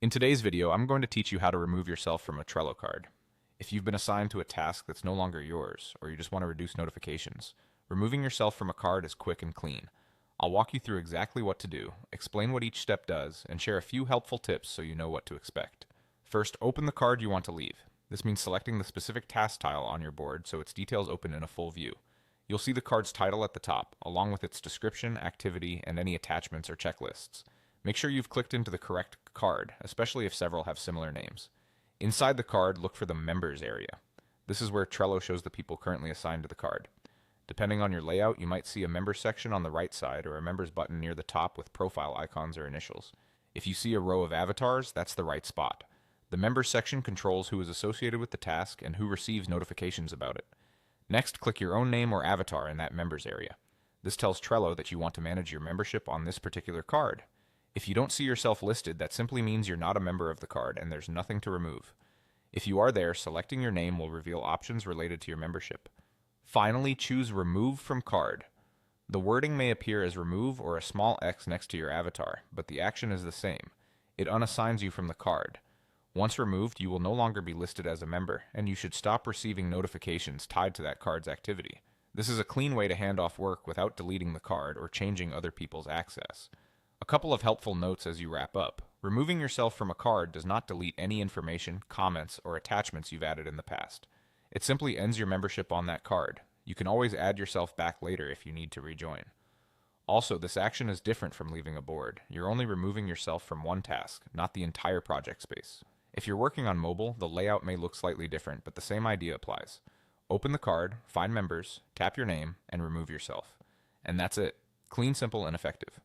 In today's video, I'm going to teach you how to remove yourself from a Trello card. If you've been assigned to a task that's no longer yours, or you just want to reduce notifications, removing yourself from a card is quick and clean. I'll walk you through exactly what to do, explain what each step does, and share a few helpful tips so you know what to expect. First, open the card you want to leave. This means selecting the specific task tile on your board so its details open in a full view. You'll see the card's title at the top, along with its description, activity, and any attachments or checklists. Make sure you've clicked into the correct card, especially if several have similar names. Inside the card, look for the Members area. This is where Trello shows the people currently assigned to the card. Depending on your layout, you might see a Members section on the right side or a Members button near the top with profile icons or initials. If you see a row of avatars, that's the right spot. The Members section controls who is associated with the task and who receives notifications about it. Next, click your own name or avatar in that Members area. This tells Trello that you want to manage your membership on this particular card. If you don't see yourself listed, that simply means you're not a member of the card and there's nothing to remove. If you are there, selecting your name will reveal options related to your membership. Finally, choose Remove from Card. The wording may appear as remove or a small X next to your avatar, but the action is the same. It unassigns you from the card. Once removed, you will no longer be listed as a member, and you should stop receiving notifications tied to that card's activity. This is a clean way to hand off work without deleting the card or changing other people's access. A couple of helpful notes as you wrap up. Removing yourself from a card does not delete any information, comments, or attachments you've added in the past. It simply ends your membership on that card. You can always add yourself back later if you need to rejoin. Also, this action is different from leaving a board. You're only removing yourself from one task, not the entire project space. If you're working on mobile, the layout may look slightly different, but the same idea applies. Open the card, find members, tap your name, and remove yourself. And that's it. Clean, simple, and effective.